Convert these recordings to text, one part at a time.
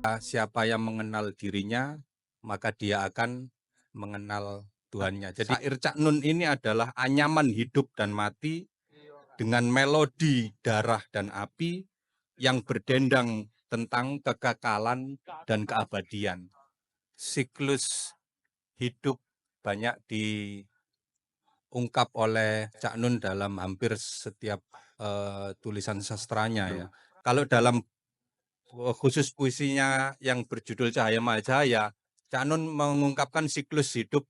Siapa yang mengenal dirinya, maka dia akan mengenal Tuhannya. Jadi syair Cak Nun ini adalah anyaman hidup dan mati dengan melodi darah dan api yang berdendang tentang kekekalan dan keabadian. Siklus hidup banyak diungkap oleh Cak Nun dalam hampir setiap tulisan sastranya ya. Kalau dalam khusus puisinya yang berjudul Cahaya Mahajaya, Cak Nun mengungkapkan siklus hidup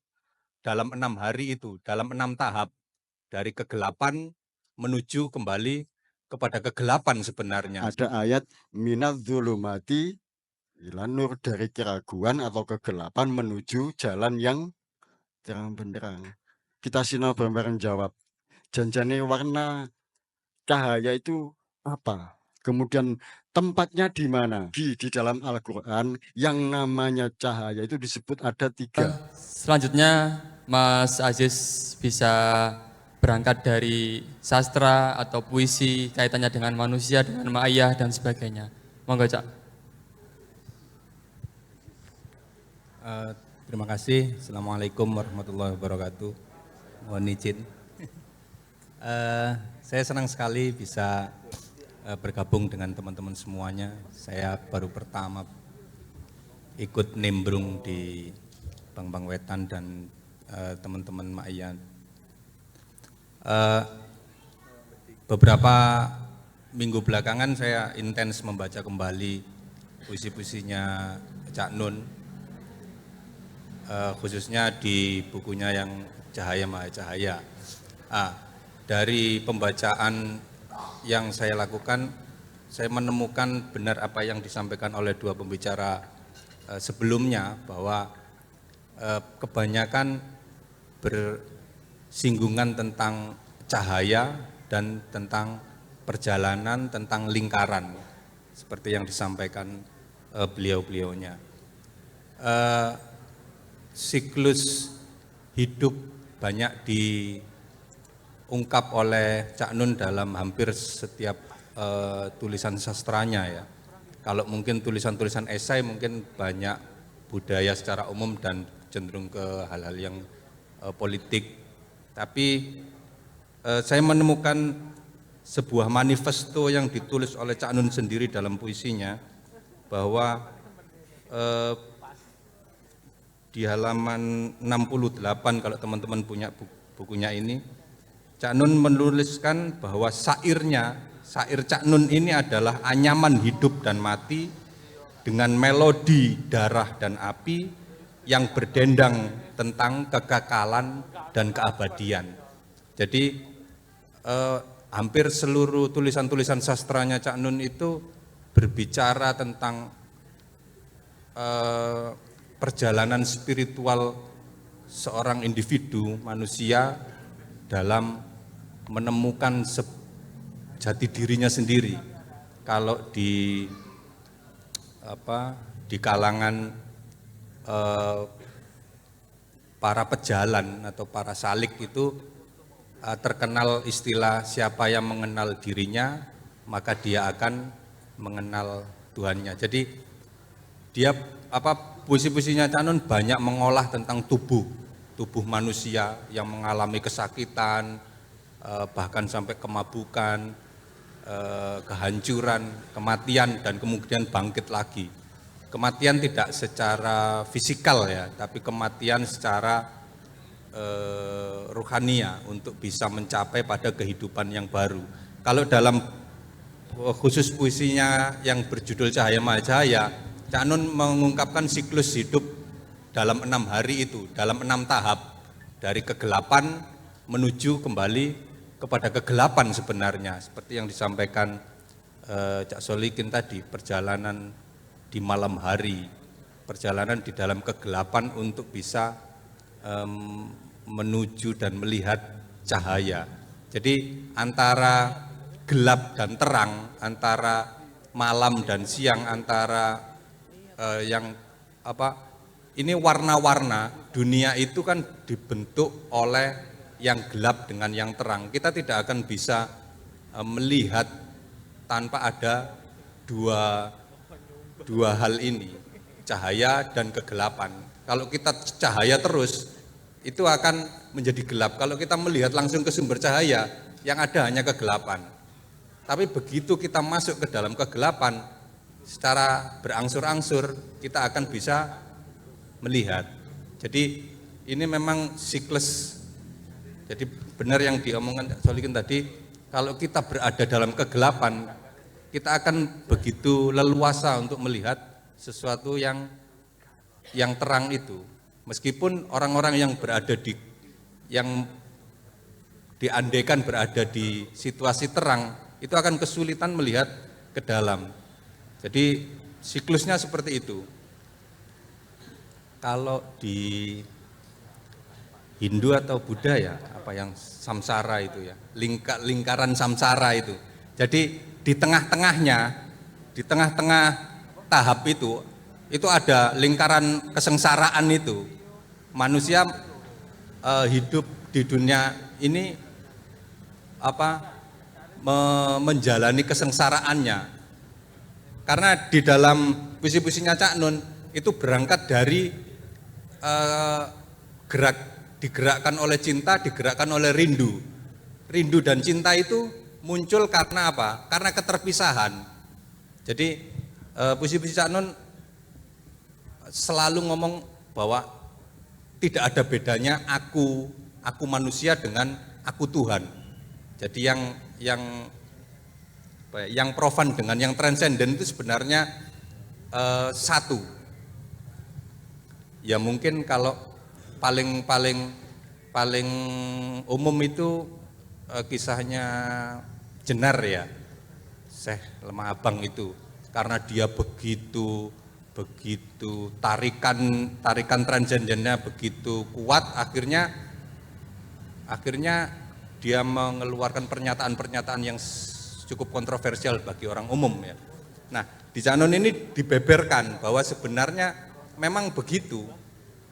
dalam 6 hari itu, dalam 6 tahap, dari kegelapan menuju kembali kepada kegelapan sebenarnya. Ada ayat minadz zulumati ilan nur, dari keraguan atau kegelapan menuju jalan yang terang benderang. Kita sinau bareng-bareng jawab. Janjane warna cahaya itu apa? Kemudian tempatnya di mana? Di dalam Al-Quran yang namanya cahaya itu disebut ada 3. Selanjutnya Mas Aziz bisa berangkat dari sastra atau puisi kaitannya dengan manusia, dengan ma'iyah dan sebagainya. Monggo Cak. Terima kasih. Assalamualaikum warahmatullahi wabarakatuh. Mohon izin. Saya senang sekali bisa bergabung dengan teman-teman semuanya. Saya baru pertama ikut nimbrung di Bang Wetan dan teman-teman Ma'iyah. Beberapa minggu belakangan saya intens membaca kembali puisi-puisinya Cak Nun, khususnya di bukunya yang Cahaya Mahajaya. Dari pembacaan yang saya lakukan, saya menemukan benar apa yang disampaikan oleh dua pembicara sebelumnya, bahwa kebanyakan bersinggungan tentang cahaya dan tentang perjalanan, tentang lingkaran, seperti yang disampaikan beliau-beliaunya. Siklus hidup banyak diungkap oleh Cak Nun dalam hampir setiap tulisan sastranya ya. Kalau mungkin tulisan-tulisan esai mungkin banyak budaya secara umum dan cenderung ke hal-hal yang politik. Tapi saya menemukan sebuah manifesto yang ditulis oleh Cak Nun sendiri dalam puisinya, bahwa di halaman 68 kalau teman-teman punya bukunya ini, Cak Nun menuliskan bahwa syair Cak Nun ini adalah anyaman hidup dan mati dengan melodi darah dan api yang berdendang tentang kekekalan dan keabadian. Jadi hampir seluruh tulisan-tulisan sastranya Cak Nun itu berbicara tentang perjalanan spiritual seorang individu manusia dalam menemukan jati dirinya sendiri. Kalau di kalangan para pejalan atau para salik itu terkenal istilah siapa yang mengenal dirinya maka dia akan mengenal Tuhannya. Jadi dia puisi-puisinya Cak Nun banyak mengolah tentang tubuh manusia yang mengalami kesakitan, bahkan sampai kemabukan, kehancuran, kematian, dan kemudian bangkit lagi. Kematian tidak secara fisikal ya, tapi kematian secara ruhania untuk bisa mencapai pada kehidupan yang baru. Kalau dalam khusus puisinya yang berjudul Cahaya Mahajaya, Cak Nun mengungkapkan siklus hidup dalam 6 hari itu, dalam 6 tahap, dari kegelapan menuju kembali kepada kegelapan sebenarnya, seperti yang disampaikan Cak Solikin tadi, perjalanan di malam hari, perjalanan di dalam kegelapan untuk bisa menuju dan melihat cahaya. Jadi antara gelap dan terang, antara malam dan siang, antara ini warna-warna dunia itu kan dibentuk oleh yang gelap dengan yang terang. Kita tidak akan bisa melihat tanpa ada dua dua hal ini, cahaya dan kegelapan. Kalau kita cahaya terus, itu akan menjadi gelap. Kalau kita melihat langsung ke sumber cahaya, yang ada hanya kegelapan. Tapi begitu kita masuk ke dalam kegelapan, secara berangsur-angsur kita akan bisa melihat. Jadi ini memang siklus. Jadi benar yang diomongkan Solikin tadi, kalau kita berada dalam kegelapan, kita akan begitu leluasa untuk melihat sesuatu yang terang itu. Meskipun orang-orang yang berada yang diandaikan berada di situasi terang, itu akan kesulitan melihat ke dalam. Jadi siklusnya seperti itu. Kalau di Hindu atau Buddha ya, apa yang samsara itu ya, lingkaran samsara itu. Jadi di tengah-tengah tahap itu ada lingkaran kesengsaraan itu. Manusia hidup di dunia ini menjalani kesengsaraannya. Karena di dalam puisi-puisinya Cak Nun itu berangkat dari digerakkan oleh cinta, digerakkan oleh rindu. Rindu dan cinta itu muncul karena apa? Karena keterpisahan. Jadi puisi-puisi Cak Nun selalu ngomong bahwa tidak ada bedanya aku manusia dengan aku Tuhan. Jadi yang profan dengan yang transenden itu sebenarnya satu. Ya mungkin kalau paling umum itu kisahnya Jenar ya, Syekh Lemah Abang itu, karena dia begitu tarikan transendennya begitu kuat, akhirnya dia mengeluarkan pernyataan-pernyataan yang cukup kontroversial bagi orang umum ya. Nah, di Cak Nun ini dibeberkan bahwa sebenarnya memang begitu.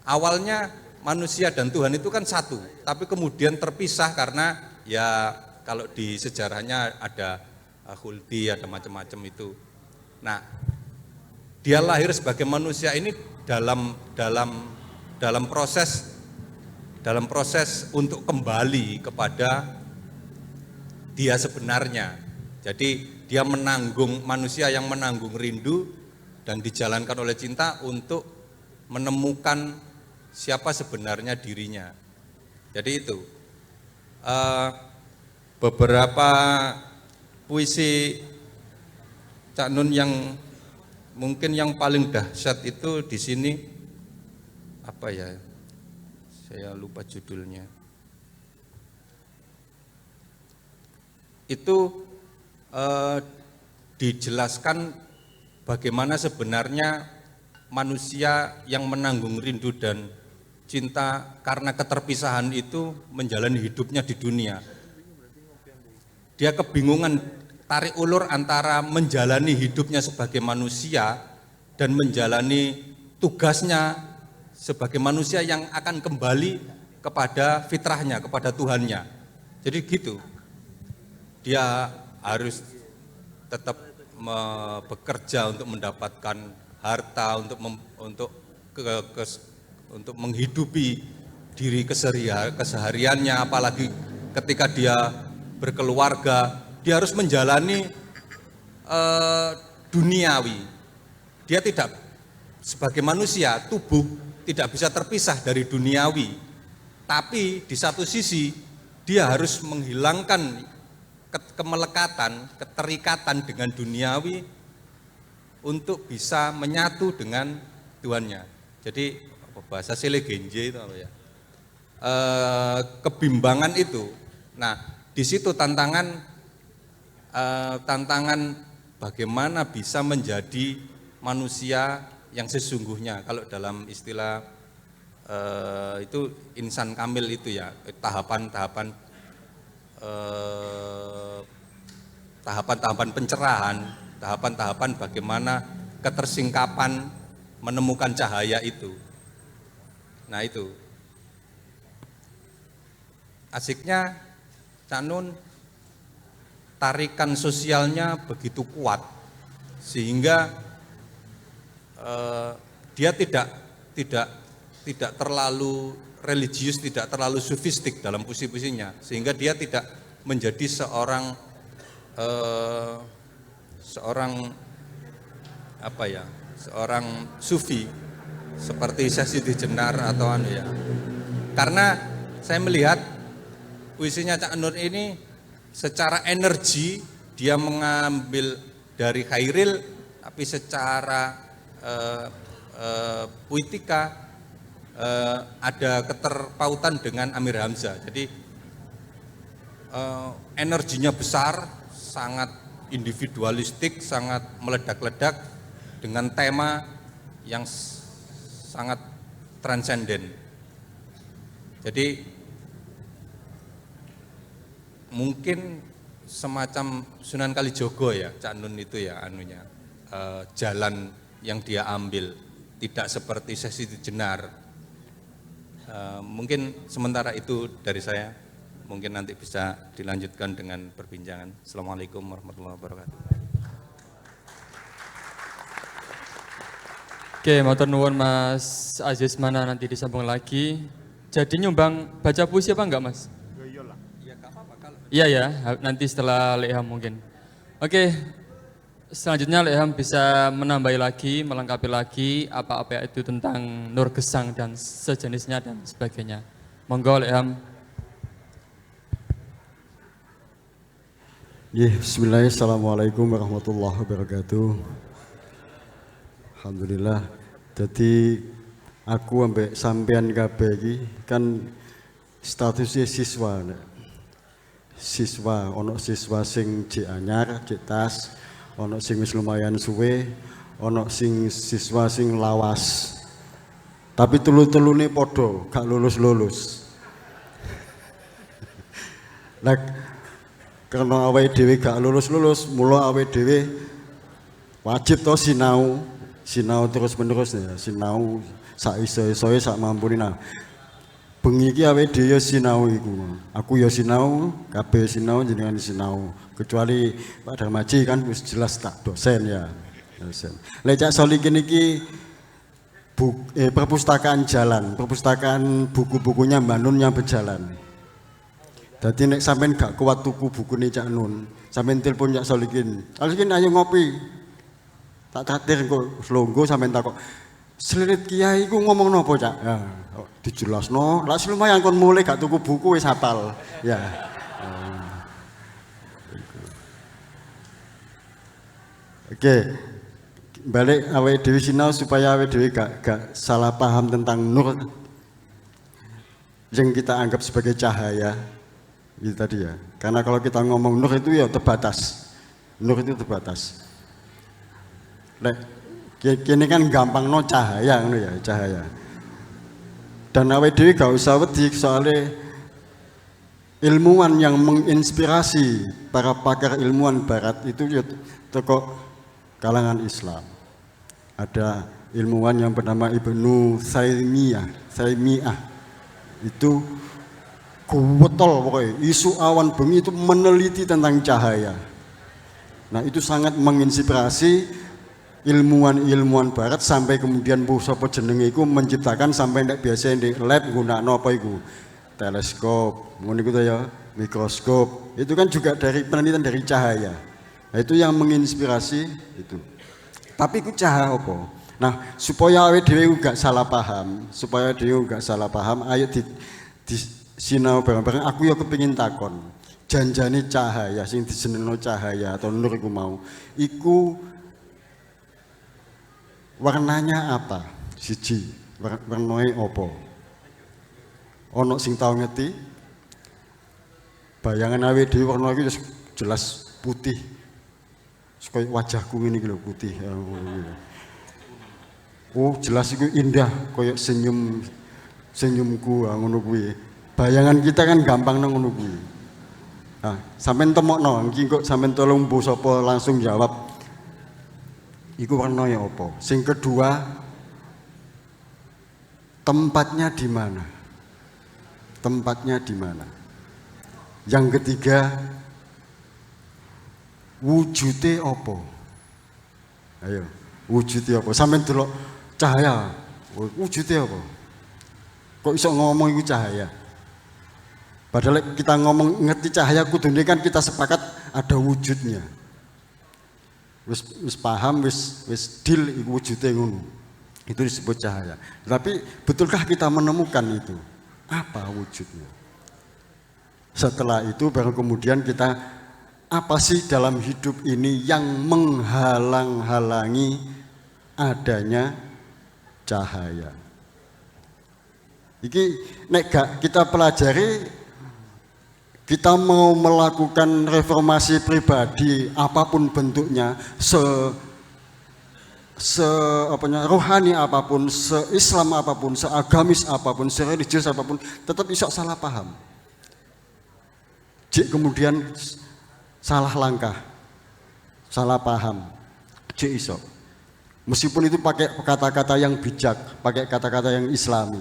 Awalnya manusia dan Tuhan itu kan satu, tapi kemudian terpisah karena ya kalau di sejarahnya ada Khuldi, ada macam-macam itu. Nah, dia lahir sebagai manusia ini dalam proses untuk kembali kepada dia sebenarnya. Jadi dia manusia yang menanggung rindu dan dijalankan oleh cinta untuk menemukan siapa sebenarnya dirinya. Jadi itu beberapa puisi Cak Nun yang mungkin yang paling dahsyat itu di sini apa ya? Saya lupa judulnya. Itu dijelaskan bagaimana sebenarnya manusia yang menanggung rindu dan cinta karena keterpisahan itu menjalani hidupnya di dunia. Dia kebingungan tarik ulur antara menjalani hidupnya sebagai manusia dan menjalani tugasnya sebagai manusia yang akan kembali kepada fitrahnya, kepada Tuhannya. Jadi gitu. Dia harus tetap bekerja untuk mendapatkan harta, untuk menghidupi diri kesehariannya, apalagi ketika dia berkeluarga, dia harus menjalani duniawi. Dia tidak sebagai manusia, tubuh tidak bisa terpisah dari duniawi. Tapi di satu sisi dia harus menghilangkan kemelekatan, keterikatan dengan duniawi untuk bisa menyatu dengan Tuhannya. Jadi bahasa Selegenje itu apa ya? Kebimbangan itu. Nah, di situ tantangan bagaimana bisa menjadi manusia yang sesungguhnya. Kalau dalam istilah itu insan kamil itu ya, tahapan-tahapan pencerahan, tahapan-tahapan bagaimana ketersingkapan menemukan cahaya itu. Nah itu asiknya Cak Nun, tarikan sosialnya begitu kuat sehingga dia tidak terlalu religius, tidak terlalu sufistik dalam puisi-puisinya, sehingga dia tidak menjadi seorang seorang sufi seperti Syekh Siti Jenar atau ya. Karena saya melihat puisinya Cak Nun ini secara energi dia mengambil dari Khairil, tapi secara puitika ada keterpautan dengan Amir Hamzah. Jadi energinya besar, sangat individualistik, sangat meledak-ledak dengan tema yang sangat transenden. Jadi mungkin semacam Sunan Kalijogo ya, Cak Nun itu ya anunya, jalan yang dia ambil tidak seperti Syekh Siti Jenar. Mungkin sementara itu dari saya, mungkin nanti bisa dilanjutkan dengan perbincangan. Assalamualaikum warahmatullahi wabarakatuh. Oke, matur nuwun Mas Aziz, mana nanti disambung lagi. Jadi nyumbang baca puisi apa enggak Mas? Iya ya, nanti setelah Lekham mungkin. Oke, selanjutnya Lekham bisa menambahi lagi, melengkapi lagi apa-apa itu tentang nur gesang dan sejenisnya dan sebagainya. Monggo Lekham. Bismillahirrahmanirrahim. Assalamualaikum warahmatullahi wabarakatuh. Alhamdulillah. Jadi aku ambek sampean kabeh iki kan statusnya siswa. Siswa, ono siswa sing jek anyar, jek tas, ono sing wis lumayan suwe, ono sing siswa sing lawas. Tapi telu-telune padha, gak lulus-lulus. Lah karena awake dhewe gak lulus-lulus, mula awake dhewe wajib to sinau terus-menerus ya, sinau sak iso-isoe sak mampune. Nah, bengi iki awake dhewe sinau iku. Aku ya sinau, kabeh sinau, jenengan sinau. Kecuali Pak Darmaji kan wis jelas tak dosen ya. Dosen. Lek Cak Solikin iki perpustakaan jalan, perpustakaan buku-bukunya Mbak Nun yang berjalan. Dadi nek sampean gak kuat tuku bukune Cak Nun, sampean telepon Cak Solikin. Solikin ayo ngopi. Tak traktir engko slonggo sampean takok. Selirit kiai ku ngomong nopo Cak? Ya, dijelasno. Lah lumayan kon mulai gak tuku buku wis hafal. Ya. Oke. Balik awake dhewe sinau supaya awake dhewe gak salah paham tentang nur yang kita anggap sebagai cahaya. Itu tadi ya. Karena kalau kita ngomong nur itu ya terbatas. Nur itu terbatas. Kini kan gampang no cahaya, no ya cahaya. Dan awake dhewe gak usah wedi soalnya ilmuwan yang menginspirasi para pakar ilmuwan Barat itu ya toko kalangan Islam. Ada ilmuwan yang bernama Ibnu Taimiyah itu kuwetol pokoknya isu awan bengi itu meneliti tentang cahaya. Nah itu sangat menginspirasi ilmuwan Barat sampai kemudian bu sapa jenenge iku menciptakan sampai ndak biasa di lab gunakno apa iku teleskop ngono iku ya mikroskop itu kan juga dari penelitian dari cahaya. Nah, itu yang menginspirasi itu. Tapi itu cahaya apa? Nah, supaya awake dhewe gak salah paham, ayo di sinau bareng-bareng aku ya kepengin takon. Janjane cahaya sing dijenengno cahaya atau nur iku mau. Iku warnanya apa? Siji, warnane apa? Ono sing tau ngerti? Bayangan awake dhewe warna iki jelas putih. Kayak wajahku ngene iki lho putih. Oh, jelas iku indah kayak senyumku ngono kuwi. Bayangan kita kan gampang nang ngono kuwi. Nah, sampean temokno, iki kok sampean tolong Bu sapa langsung jawab. Iku warnanya apa? Sing kedua, tempatnya di mana? Tempatnya di mana? Yang ketiga, wujudnya apa? Ayo, Wujudnya apa? Sampeyan delok cahaya. Wujudnya apa? Kok iso ngomong iku cahaya? Padahal kita ngomong ngerti cahaya kudune kan kita sepakat ada wujudnya. Wis paham, wis deal iku wujudnya ngono. Itu disebut cahaya. Tapi betulkah kita menemukan itu? Apa wujudnya? Setelah itu baru kemudian kita apa sih dalam hidup ini yang menghalang-halangi adanya cahaya? Iki nek gak kita pelajari, kita mau melakukan reformasi pribadi apapun bentuknya, rohani apapun, se-Islam apapun, seagamis apapun, sereligius apapun, tetap iso salah paham. Jik kemudian salah langkah, salah paham, jik iso. Meskipun itu pakai kata-kata yang bijak, pakai kata-kata yang islami.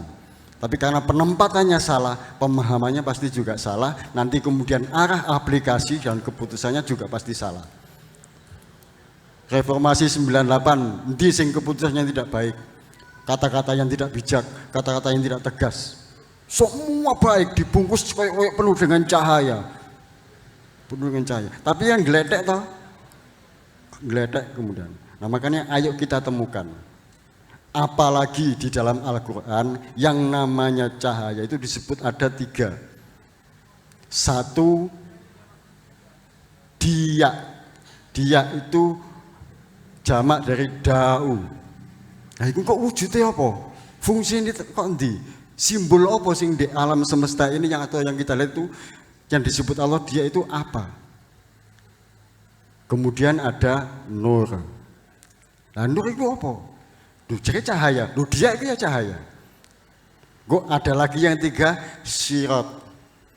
Tapi karena penempatannya salah, pemahamannya pasti juga salah, nanti kemudian arah aplikasi dan keputusannya juga pasti salah. Reformasi 98, di sing keputusannya tidak baik, kata-kata yang tidak bijak, kata-kata yang tidak tegas, semua baik dibungkus kayak penuh dengan cahaya, Tapi yang geletek toh, geletek kemudian. Nah makanya ayo kita temukan, apalagi di dalam Al-Quran yang namanya cahaya itu disebut ada 3. 1, dia itu jamak dari da'u. Nah itu kok wujudnya apa? Fungsi ini kok endi? Simbol apa sing di alam semesta ini yang atau yang kita lihat itu yang disebut Allah, dia itu apa? Kemudian ada nur. Nah nur itu apa? Jadi cahaya. Dia itu ya cahaya. Kok ada lagi yang 3, sirat.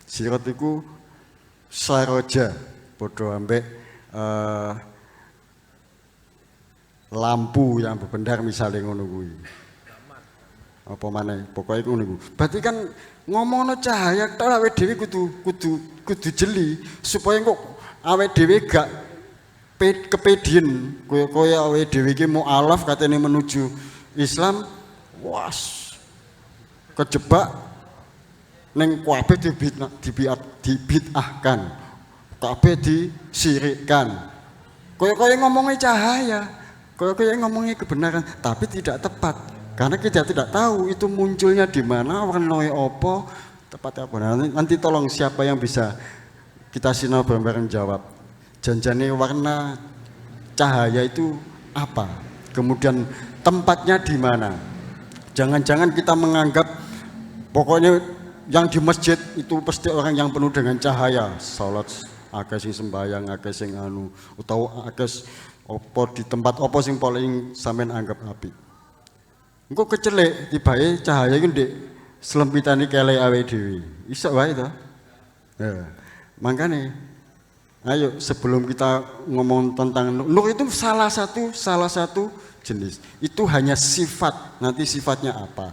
Sirat itu saroja, podo ambek lampu yang berbendar misalnya ngono kuwi. Apa maneh pokoknya ngono kuwi. Berarti kan ngomongno cahaya tok awake dhewe kudu jeli supaya kok awake dhewe gak kepedien kaya awake dhewe iki mualaf katene menuju Islam, was kejebak ning kabeh dibid'ahkan, kabeh disirikkan. Kaya ngomongnya cahaya, kaya ngomongnya kebenaran, tapi tidak tepat. Karena kita tidak tahu itu munculnya di mana, warnanya apa, tepatnya apa. Nanti tolong siapa yang bisa kita sinau bareng-bareng jawab. Janjane warna cahaya itu apa? Kemudian tempatnya di mana? Jangan-jangan kita menganggap pokoknya yang di masjid itu pasti orang yang penuh dengan cahaya, salat akeh sing sembayang, akeh sing anu, utawa akeh apa di tempat apa sing paling sampean anggap apik. Engko kecelek tibae cahaya iku ndek slempitane kele awake dhewe. Iso wae to. Ya. Makane ayo sebelum kita ngomong tentang nur itu salah satu jenis. Itu hanya sifat. Nanti sifatnya apa?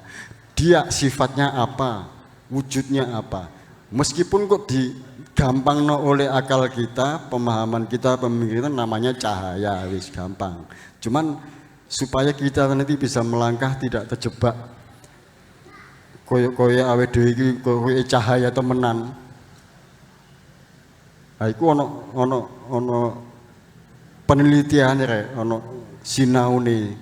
Dia sifatnya apa? Wujudnya apa? Meskipun kok digampangno oleh akal kita, pemahaman kita, pemikiran namanya cahaya, wis gampang. Cuman supaya kita nanti bisa melangkah tidak terjebak koyo awake dhewe iki koyo cahaya temenan. Nah, iku ono penelitian rek, ono sinaune.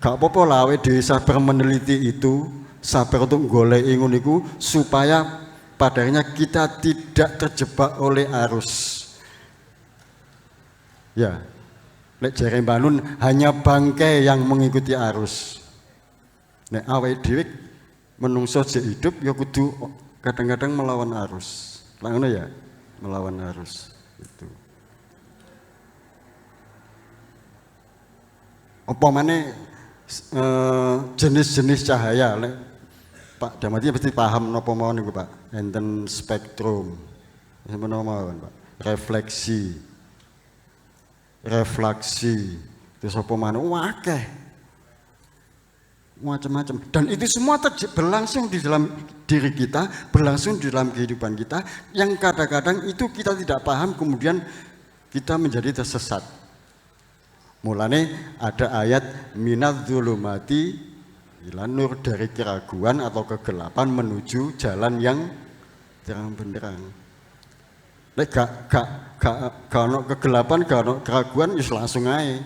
Gak apa-apa lah awake dhewe sabar meneliti itu, sabar untuk goleki ngono iku supaya padanya kita tidak terjebak oleh arus. Ya. Lek jare Banun hanya bangkai yang mengikuti arus. Nek awake dhewe menungso jek hidup ya kudu kadang-kadang melawan arus. Lah ngono ya, melawan arus itu. Apa maneh jenis-jenis cahaya lek Pak Damati pasti paham napa mawon niku Pak. Enten spektrum. Menapa mawon Pak? Refleksi, terus apa mana? Akeh, macam-macam. Dan itu semua berlangsung di dalam diri kita, berlangsung di dalam kehidupan kita. Yang kadang-kadang itu kita tidak paham, kemudian kita menjadi tersesat. Mulane ada ayat minadz-dzulumati ilan nur, dari keraguan atau kegelapan menuju jalan yang terang benderang. Nek gak ono kegelapan, gak ono keraguan, ya langsung aja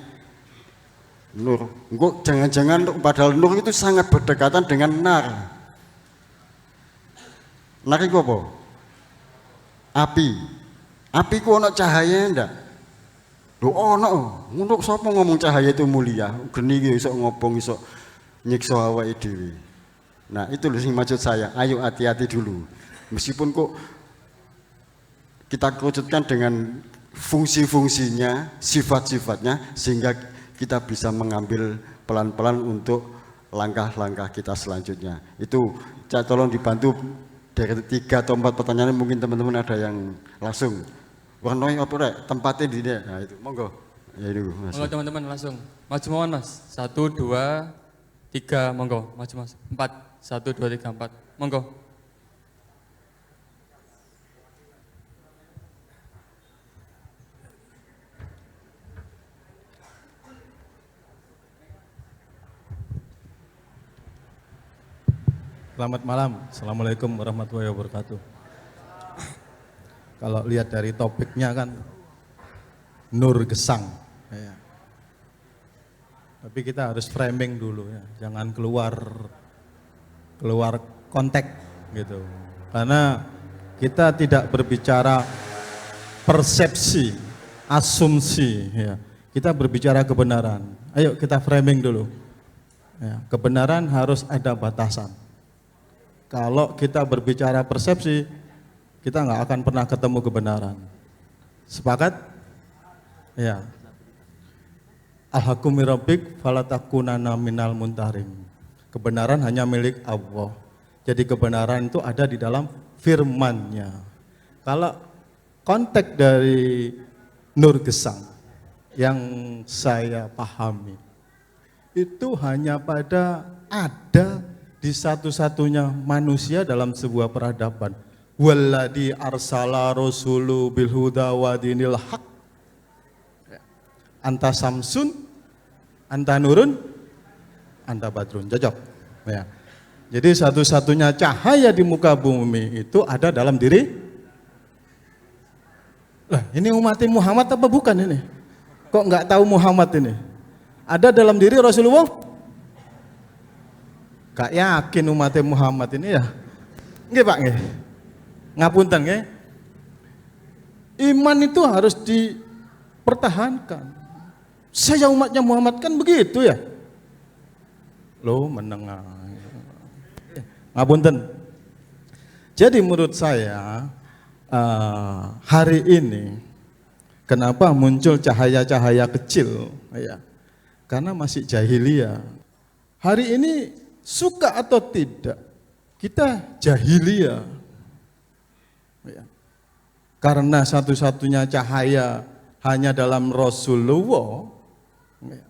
nur. Engko jangan-jangan padahal nur itu sangat berdekatan dengan nar. Nar itu apa? Api. Api ku ono cahaya ndak? Lho ono. Ngono sapa ngomong cahaya itu mulia? Geni iki iso ngobong, iso nyiksa awake dhewe. Nah, itu loh yang maksud saya. Ayo hati-hati dulu. Meskipun kok kita kerucutkan dengan fungsi-fungsinya, sifat-sifatnya, sehingga kita bisa mengambil pelan-pelan untuk langkah-langkah kita selanjutnya. Itu tolong dibantu dari 3 atau 4 pertanyaan, mungkin teman-teman ada yang langsung. Warnoi apa rek? Tempatnya di dia. Nah itu, monggo. Ya itu. Monggo teman-teman langsung. Maju mohon Mas. 1, 2, 3, monggo. Maju Mas. 4. 1, 2, 3, 4. Monggo. Selamat malam, Assalamualaikum warahmatullahi wabarakatuh. Kalau lihat dari topiknya kan nur gesang, ya. Tapi kita harus framing dulu ya, jangan keluar konteks gitu. Karena kita tidak berbicara persepsi, asumsi, ya. Kita berbicara kebenaran. Ayo kita framing dulu. Ya, kebenaran harus ada batasan. Kalau kita berbicara persepsi, kita nggak akan pernah ketemu kebenaran. Sepakat? Ya. Al-haqqu rabbik falatakunanna minal muntarim. Kebenaran hanya milik Allah. Jadi kebenaran itu ada di dalam firman-Nya. Kalau konteks dari nur gesang yang saya pahami, itu hanya pada ada di satu-satunya manusia dalam sebuah peradaban. Walladzi arsala rasulu bil huda wa dinil haq. Anta samsun, anta nurun, anta badrun. Cocok. Ya. Jadi satu-satunya cahaya di muka bumi itu ada dalam diri. Lah, ini umat Muhammad apa bukan ini? Kok nggak tahu Muhammad ini? Ada dalam diri Rasulullah? Gak yakin umat Muhammad ini ya. Nggih Pak nggih. Ngapunten nggih. Iman itu harus dipertahankan. Saya umatnya Muhammad kan begitu ya. Loh menengah. Ngapunten. Jadi menurut saya hari ini kenapa muncul cahaya-cahaya kecil ya? Karena masih jahiliyah. Hari ini suka atau tidak, kita jahiliyah. Ya. Karena satu-satunya cahaya hanya dalam Rasulullah, ya.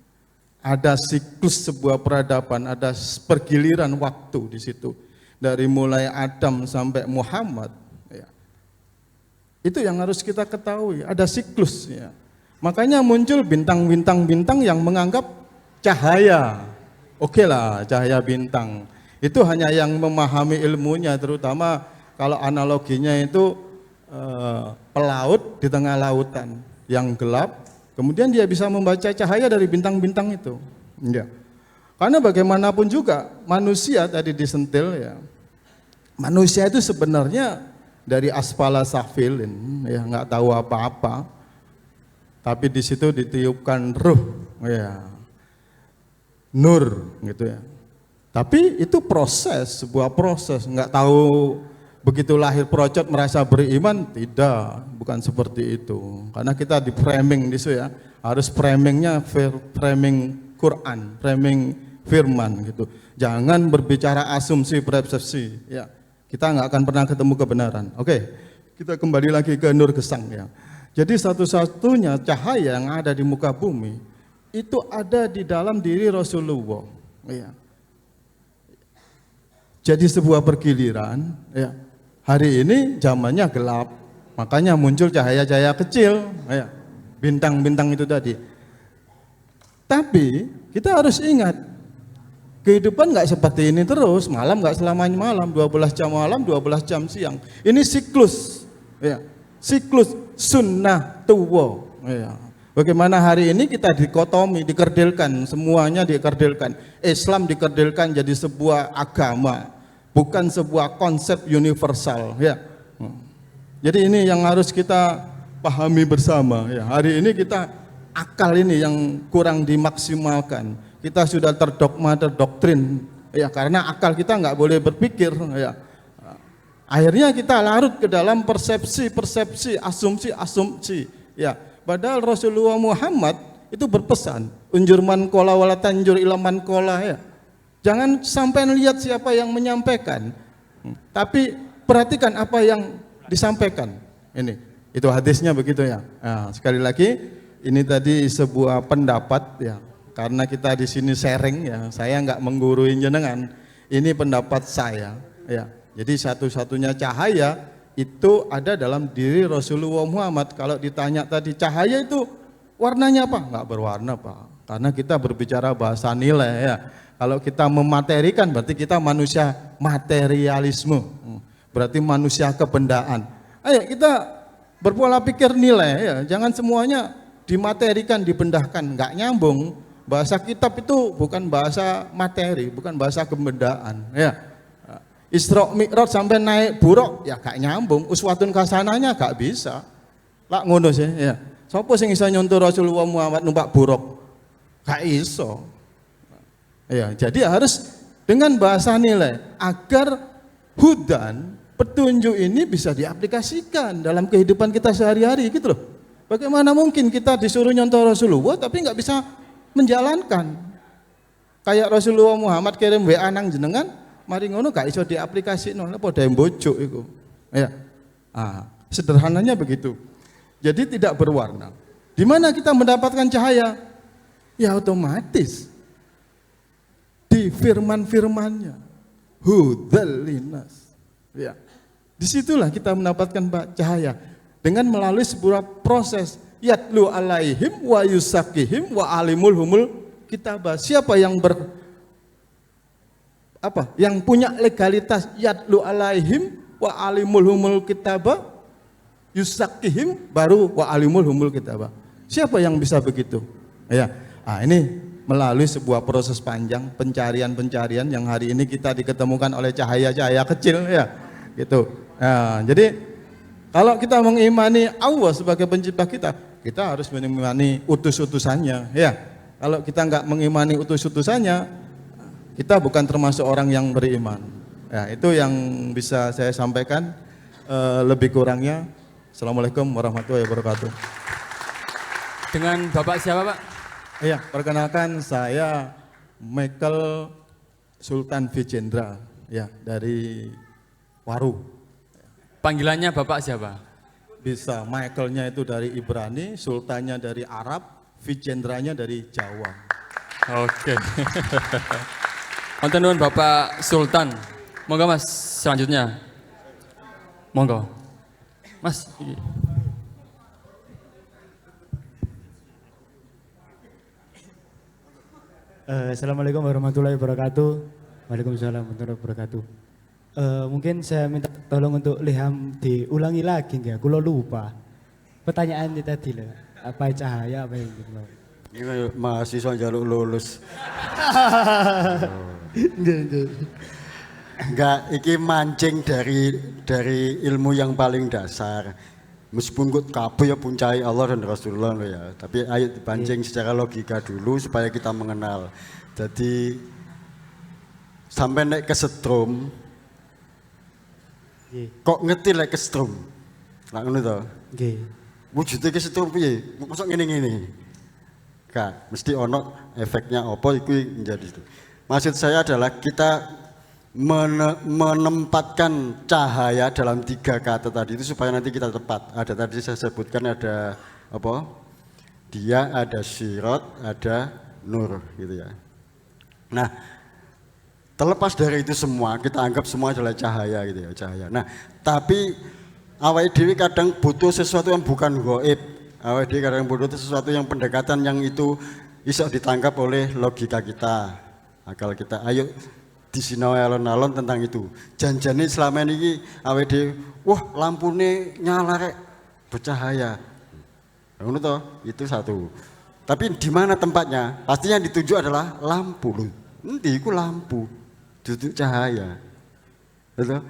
Ada siklus sebuah peradaban, ada pergiliran waktu di situ. Dari mulai Adam sampai Muhammad. Ya. Itu yang harus kita ketahui, ada siklusnya. Makanya muncul bintang-bintang yang menganggap cahaya. Oke lah, cahaya bintang. Itu hanya yang memahami ilmunya, terutama kalau analoginya itu pelaut di tengah lautan yang gelap, kemudian dia bisa membaca cahaya dari bintang-bintang itu. Ya. Karena bagaimanapun juga manusia tadi disentil ya. Manusia itu sebenarnya dari asfala safilin, ya nggak tahu apa-apa. Tapi di situ ditiupkan ruh, ya. Nur gitu ya. Tapi itu proses, sebuah proses, nggak tahu begitu lahir procot merasa beriman, tidak, bukan seperti itu. Karena kita di framing di situ ya, harus framingnya framing Quran, framing firman gitu. Jangan berbicara asumsi persepsi ya. Kita nggak akan pernah ketemu kebenaran. Oke, kita kembali lagi ke nur gesang ya. Jadi satu-satunya cahaya yang ada di muka bumi itu ada di dalam diri Rasulullah. Ya. Jadi sebuah pergiliran. Ya. Hari ini zamannya gelap, makanya muncul cahaya-cahaya kecil, ya. Bintang-bintang itu tadi. Tapi kita harus ingat, kehidupan nggak seperti ini terus, malam nggak selamanya malam, 12 jam malam, 12 jam siang. Ini siklus, ya, siklus sunnah tuwa. Ya. Bagaimana hari ini kita dikotomi, dikerdilkan, semuanya dikerdilkan. Islam dikerdilkan jadi sebuah agama, bukan sebuah konsep universal. Ya. Jadi ini yang harus kita pahami bersama. Ya. Hari ini kita akal ini yang kurang dimaksimalkan. Kita sudah terdogma, terdoktrin, ya karena akal kita nggak boleh berpikir, ya. Akhirnya kita larut ke dalam persepsi, asumsi, ya. Padahal Rasulullah Muhammad itu berpesan, unjur man kola wala tanjur ilaman kola, ya. Jangan sampai lihat siapa yang menyampaikan, tapi perhatikan apa yang disampaikan. Ini, itu hadisnya begitu ya. Nah, sekali lagi, ini tadi sebuah pendapat, ya. Karena kita di sini sharing, ya, saya nggak menggurui jenengan. Ini pendapat saya, ya. Jadi satu-satunya cahaya itu ada dalam diri Rasulullah Muhammad. Kalau ditanya tadi cahaya itu warnanya apa? Nggak berwarna, Pak. Karena kita berbicara bahasa nilai, ya. Kalau kita mematerikan berarti kita manusia materialisme. Berarti manusia kebendaan. Ayo kita berpola pikir nilai, ya. Jangan semuanya dimaterikan, dibendahkan, nggak nyambung. Bahasa kitab itu bukan bahasa materi, bukan bahasa kebendaan, ya. Isra Mi'raj sampai naik buruk, ya gak nyambung. Uswatun hasanahnya gak bisa. Lah ngono sih, ya. Sopo sing iso nyontoh Rasulullah Muhammad numpak buruk? Gak iso. Ya, jadi harus dengan bahasa nilai agar hudan, petunjuk ini bisa diaplikasikan dalam kehidupan kita sehari-hari gitu loh. Bagaimana mungkin kita disuruh nyontoh Rasulullah tapi nggak bisa menjalankan? Kayak Rasulullah Muhammad kirim WA nang jenengan, mari ngono gak iso diaplikasikan, padha mbojok iku. Ya. Sederhananya begitu. Jadi tidak berwarna. Di mana kita mendapatkan cahaya? Ya otomatis di firman-firmannya. Hudzal linnas. Ya. Disitulah kita mendapatkan cahaya dengan melalui sebuah proses yatlu alaihim wa yusakihim wa alimul humul kitabah. Siapa yang yang punya legalitas yatlu alaihim wa alimul humul kitabah yusakihim baru wa alimul humul kitabah. Siapa yang bisa begitu? Ya. Ini melalui sebuah proses panjang pencarian-pencarian yang hari ini kita diketemukan oleh cahaya-cahaya kecil, ya. Gitu. Jadi kalau kita mengimani Allah sebagai pencipta kita harus mengimani utus-utusannya, ya. Kalau kita nggak mengimani utus-utusannya, kita bukan termasuk orang yang beriman. Ya, itu yang bisa saya sampaikan. Lebih kurangnya, Assalamualaikum warahmatullahi wabarakatuh. Dengan Bapak siapa, Pak? Iya, perkenalkan saya Michael Sultan Vijendra, ya, dari Waru. Panggilannya Bapak siapa? Bisa, Michaelnya itu dari Ibrani, Sultannya dari Arab, Vijendranya dari Jawa. Oke. Konten nuwun Bapak Sultan. Monggo Mas, selanjutnya. Monggo. Mas. Assalamualaikum warahmatullahi wabarakatuh. Waalaikumsalam warahmatullahi wabarakatuh. Mungkin saya minta tolong untuk Ilham diulangi lagi enggak? Kulo lupa. Pertanyaannya tadi loh. Apa cahaya apa yang gitu. Ini mahasiswa jaluk lulus. Enggak, iki mancing dari ilmu yang paling dasar. Meskipun kut kabeh ya puncai Allah dan Rasulullah loh ya. Tapi ayo dipancing secara logika dulu supaya kita mengenal. Jadi sampai naik ke setrum, kok ngerti naik ke setrum? Lah ngono to? Nggih. Wujudnya ke setrum piye? Mosok ngene-ngene. Kak, mesti ono efeknya apa iku menjadi itu. Maksud saya adalah kita menempatkan cahaya dalam 3 kata tadi itu supaya nanti kita tepat. Ada tadi saya sebutkan ada apa? Dia, ada syirat, ada nur gitu ya. Nah, terlepas dari itu semua kita anggap semua adalah cahaya gitu ya, cahaya. Nah, tapi awake dhewe kadang butuh sesuatu yang bukan gaib. Awake dhewe kadang butuh sesuatu yang pendekatan yang itu iso ditangkap oleh logika kita, akal kita. Ayo disinau alon-alon tentang itu. Janjane selama ini awake dhewe, wah lampune nyala rek bercahaya. Ngono toh, itu satu. Tapi di mana tempatnya? Pastinya dituju adalah lampu lho. Endi iku lampu, duduk cahaya. Betul?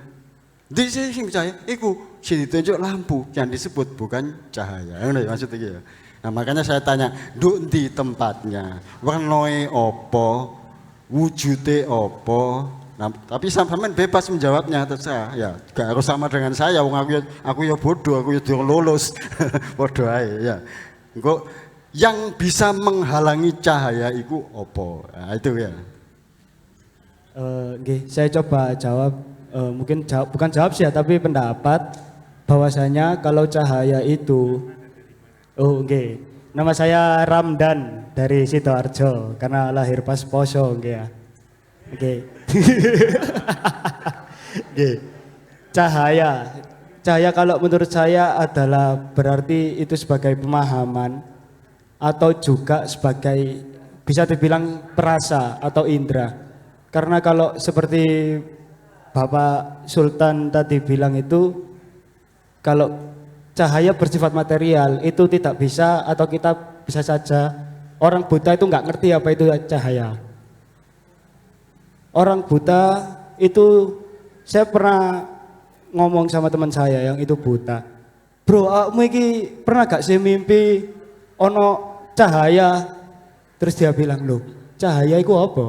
Di sing cahaya iku sing ditunjuk lampu yang disebut bukan cahaya. Ngono ya maksud iki ya. Nah, makanya saya tanya, nduk ndi tempatnya? Warnoe apa? Wujude apa? Nah, tapi sampean bebas menjawabnya terserah. Ya, gak harus sama dengan saya. Wong aku ya bodoh, aku ya durung lulus. Bodoh ae ya. Engko yang bisa menghalangi cahaya itu apa? Nah, itu ya. Nggih, saya coba jawab. Mungkin bukan jawab sih ya, tapi pendapat bahwasanya kalau cahaya itu, nggih, nama saya Ramdan dari Sidoarjo karena lahir pas poso, nggih ya. Nggih. Nggih. Cahaya kalau menurut saya adalah berarti itu sebagai pemahaman atau juga sebagai bisa dibilang perasa atau indera. Karena kalau seperti Bapak Sultan tadi bilang itu, kalau cahaya bersifat material itu tidak bisa, atau kita bisa saja, orang buta itu nggak ngerti apa itu cahaya. Orang buta itu, saya pernah ngomong sama teman saya yang itu buta, bro, kamu ini pernah gak sih mimpi ono cahaya? Terus dia bilang, loh cahaya itu apa?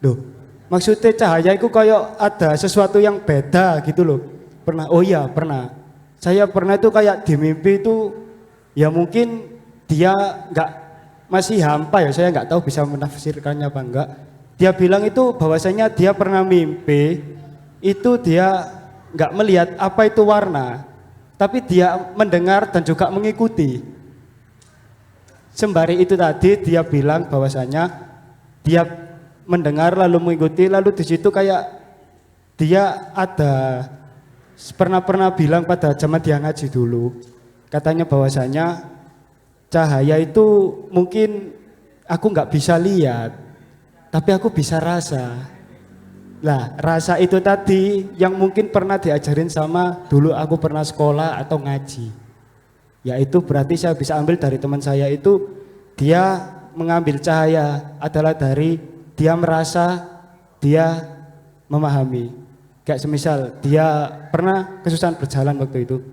Loh maksudnya cahaya itu kayak ada sesuatu yang beda gitu loh. Pernah, oh iya pernah. Saya pernah itu kayak di mimpi itu, ya mungkin dia nggak, masih hampa ya, saya nggak tahu bisa menafsirkannya apa enggak. Dia bilang itu bahwasanya dia pernah mimpi, itu dia nggak melihat apa itu warna, tapi dia mendengar dan juga mengikuti. Sembari itu tadi dia bilang bahwasanya dia mendengar lalu mengikuti, lalu di situ kayak dia ada pernah bilang pada zaman dia ngaji dulu, katanya bahwasanya cahaya itu mungkin aku nggak bisa lihat, tapi aku bisa rasa. Lah rasa itu tadi yang mungkin pernah diajarin sama dulu aku pernah sekolah atau ngaji, yaitu berarti saya bisa ambil dari teman saya itu, dia mengambil cahaya adalah dari dia merasa, dia memahami. Kayak semisal dia pernah kesusahan berjalan waktu itu,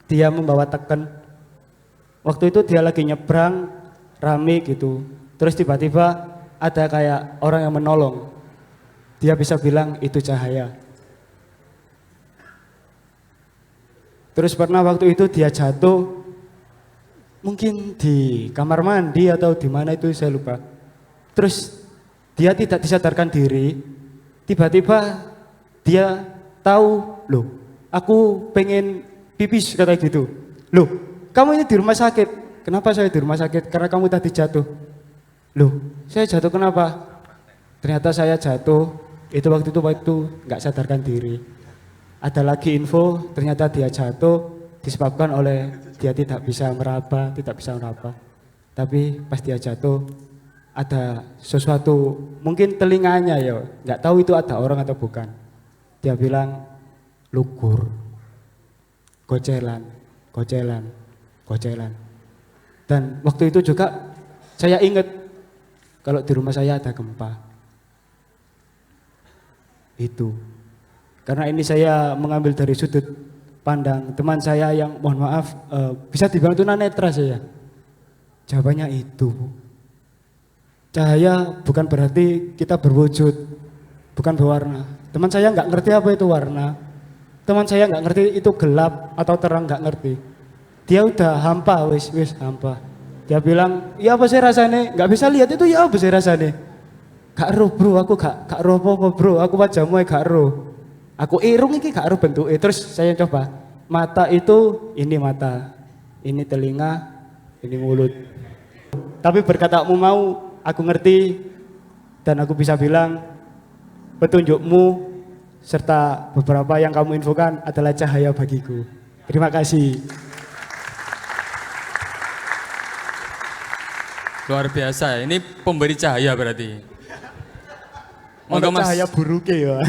dia membawa teken. Waktu itu dia lagi nyebrang, rame gitu. Terus tiba-tiba ada kayak orang yang menolong. Dia bisa bilang itu cahaya. Terus pernah waktu itu dia jatuh, mungkin di kamar mandi atau di mana itu saya lupa. Terus dia tidak disadarkan diri, tiba-tiba dia tahu, loh aku pengen pipis, kata gitu. Loh kamu ini di rumah sakit. Kenapa saya di rumah sakit? Karena kamu tadi jatuh. Loh saya jatuh kenapa? Ternyata saya jatuh itu waktu nggak sadarkan diri. Ada lagi info, ternyata dia jatuh disebabkan oleh dia tidak bisa meraba. Tapi pas dia jatuh ada sesuatu, mungkin telinganya ya, nggak tahu itu ada orang atau bukan. Dia bilang lugur, gocelan. Dan waktu itu juga saya ingat kalau di rumah saya ada gempa. Itu karena ini saya mengambil dari sudut pandang teman saya yang mohon maaf bisa dibilang tunanetra saya. Jawabannya itu. Cahaya bukan berarti kita berwujud, bukan berwarna. Teman saya nggak ngerti apa itu warna. Teman saya nggak ngerti itu gelap atau terang, nggak ngerti. Dia udah hampa, wis hampa. Dia bilang, ya apa sih rasanya? Nggak bisa lihat itu, ya apa sih rasanya? Gak roh bro, aku gak roh apa bro, aku wajahmu gak roh. Aku irung ini gak roh bentuknya. Terus saya coba, mata itu ini mata, ini telinga, ini mulut. Tapi berkatamu mau, aku ngerti dan aku bisa bilang petunjukmu serta beberapa yang kamu infokan adalah cahaya bagiku. Terima kasih. Luar biasa, ini pemberi cahaya berarti. Monggo Ono Mas, cahaya buruke ya.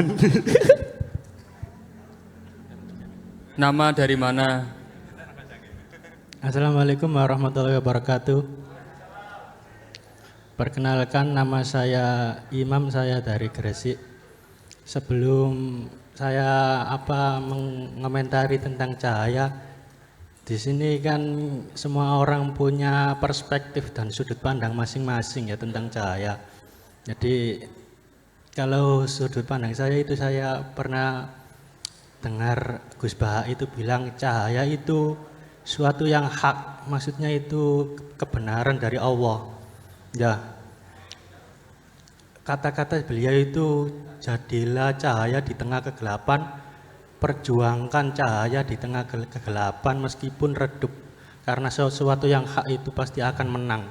nama dari mana? Assalamualaikum warahmatullahi wabarakatuh. Perkenalkan, nama saya Imam, saya dari Gresik. Sebelum saya mengomentari tentang cahaya, di sini kan semua orang punya perspektif dan sudut pandang masing-masing ya tentang cahaya. Jadi kalau sudut pandang saya itu, saya pernah dengar Gus Baha itu bilang cahaya itu suatu yang hak, maksudnya itu kebenaran dari Allah. Ya, kata-kata beliau itu, jadilah cahaya di tengah kegelapan, perjuangkan cahaya di tengah kegelapan meskipun redup, karena sesuatu yang hak itu pasti akan menang.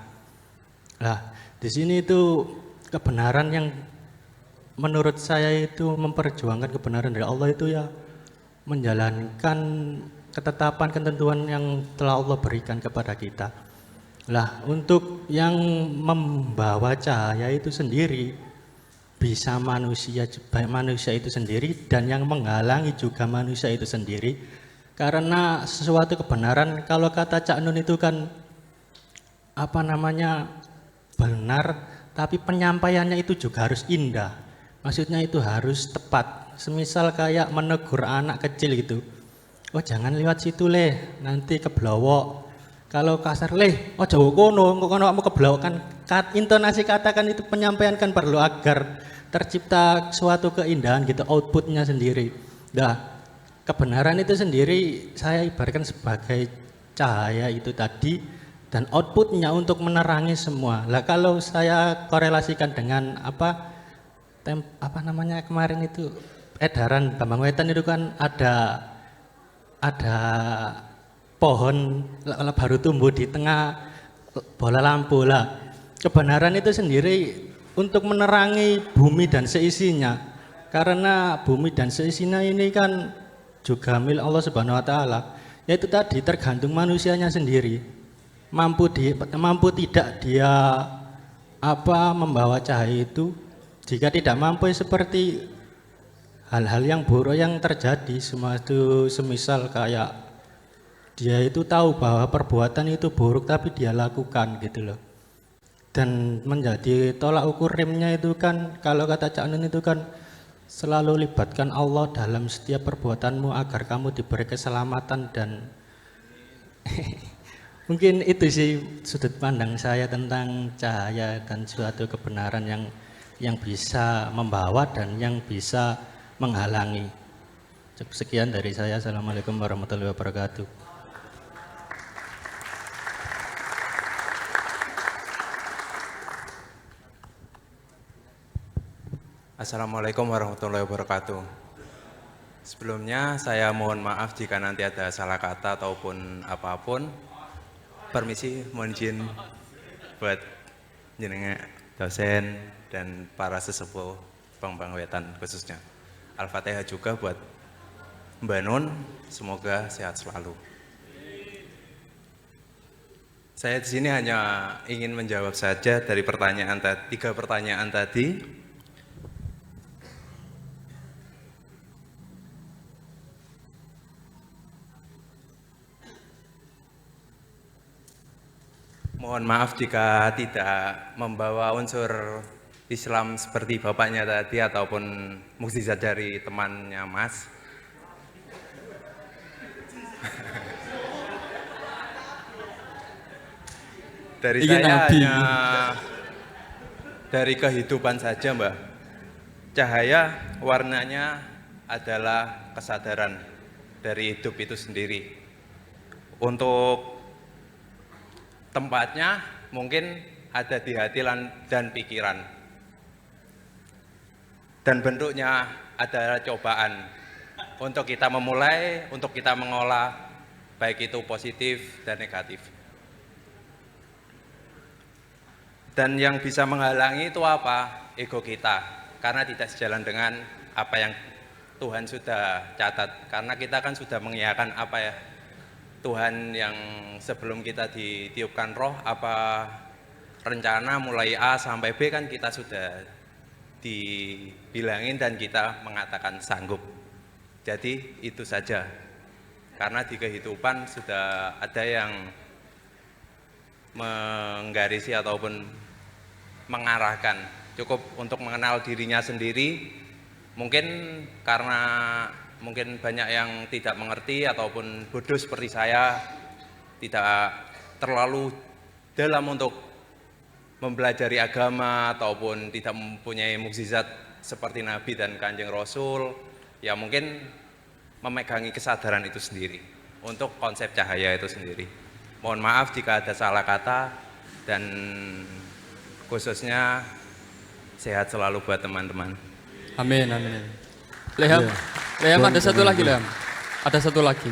Nah, di sini itu kebenaran yang menurut saya itu memperjuangkan kebenaran dari Allah itu ya menjalankan ketetapan ketentuan yang telah Allah berikan kepada kita. Lah, untuk yang membawa cahaya itu sendiri bisa manusia, baik manusia itu sendiri, dan yang menghalangi juga manusia itu sendiri. Karena sesuatu kebenaran, kalau kata Cak Nun itu kan benar, tapi penyampaiannya itu juga harus indah. Maksudnya itu harus tepat. Semisal kayak menegur anak kecil gitu. Oh, jangan lewat situ leh, nanti keblowok. Kalau kasar leh, oh jauh kono, kamu keblowok kan. Intonasi katakan itu penyampaian kan perlu agar tercipta suatu keindahan gitu, outputnya sendiri. Nah, kebenaran itu sendiri saya ibaratkan sebagai cahaya itu tadi, dan outputnya untuk menerangi semua. Lah, kalau saya korelasikan dengan kemarin itu edaran Bambang Wetan itu kan ada pohon baru tumbuh di tengah bola lampu. Lah, kebenaran itu sendiri untuk menerangi bumi dan seisinya, karena bumi dan seisinya ini kan juga milik Allah Subhanahu wa taala. Yaitu tadi tergantung manusianya sendiri. Mampu tidak dia membawa cahaya itu. Jika tidak mampu, seperti hal-hal yang buruk yang terjadi, semua itu semisal kayak dia itu tahu bahwa perbuatan itu buruk tapi dia lakukan gitu loh. Dan menjadi tolak ukur remnya itu kan, kalau kata Cak Nun itu kan, selalu libatkan Allah dalam setiap perbuatanmu agar kamu diberi keselamatan. Dan mungkin itu sih sudut pandang saya tentang cahaya dan suatu kebenaran yang bisa membawa dan yang bisa menghalangi. Sekian dari saya. Assalamualaikum warahmatullahi wabarakatuh. Assalamualaikum warahmatullahi wabarakatuh. Sebelumnya saya mohon maaf jika nanti ada salah kata ataupun apapun. Permisi, mohon izin buat jenengan dosen dan para sesepuh Bambang Wetan khususnya. Al-Fatihah juga buat Mbak Nun, semoga sehat selalu. Saya di sini hanya ingin menjawab saja dari tiga pertanyaan tadi. Mohon maaf jika tidak membawa unsur Islam seperti bapaknya tadi ataupun mukjizat dari temannya Mas. Dari saya hanya dari kehidupan saja, Mbak. Cahaya warnanya adalah kesadaran dari hidup itu sendiri. Untuk tempatnya mungkin ada di hati dan pikiran. Dan bentuknya adalah cobaan untuk kita memulai, untuk kita mengolah, baik itu positif dan negatif. Dan yang bisa menghalangi itu apa? Ego kita, karena tidak sejalan dengan apa yang Tuhan sudah catat. Karena kita kan sudah mengiyakan Tuhan yang sebelum kita ditiupkan roh, rencana mulai A sampai B kan kita sudah dibilangin dan kita mengatakan sanggup. Jadi itu saja. Karena di kehidupan sudah ada yang menggarisi ataupun mengarahkan. Cukup untuk mengenal dirinya sendiri. Mungkin karena mungkin banyak yang tidak mengerti ataupun bodoh seperti saya, tidak terlalu dalam untuk mempelajari agama ataupun tidak mempunyai mukjizat seperti Nabi dan Kanjeng Rasul, ya mungkin memegangi kesadaran itu sendiri untuk konsep cahaya itu sendiri. Mohon maaf jika ada salah kata dan khususnya sehat selalu buat teman-teman. Amin, amin. Leham, Leham ada satu lagi Leham. Ada satu lagi.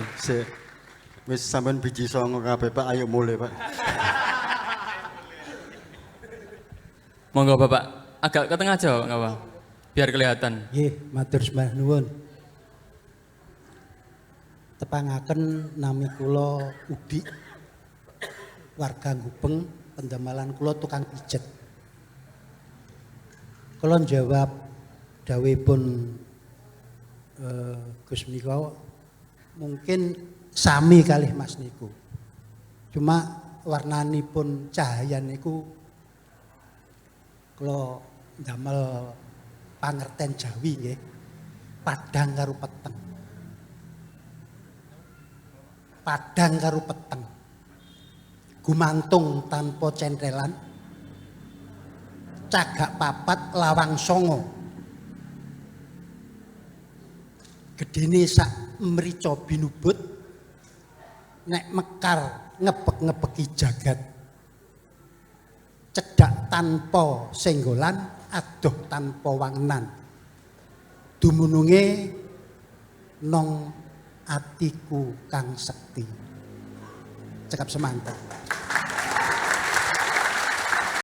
Wis sampean biji songo kabeh Pak, ayo mulai Pak. Monggo Bapak, agak ke tengah aja nggak apa, biar kelihatan. Nggih, matur sembah nuwun. Tepangaken nami kula Udi, warga Gupeng, pendamalan kula tukang pijet. Kula jawab dawuhipun Gus menika mungkin sami kalih Mas niku. Cuma warnanipun cahaya niku kula ndamel pangerten Jawi nggih, padhang karo peteng. Padhang karo peteng. Gumantung tanpa centrelan. Cagak papat lawang songo. Gedene sak mrica binubut. Nek mekar ngebek-ngebeki jagat. Cedak tanpa senggolan, adoh tanpa wangenan. Dumununge nong atiku kang sekti. Cekap semanten.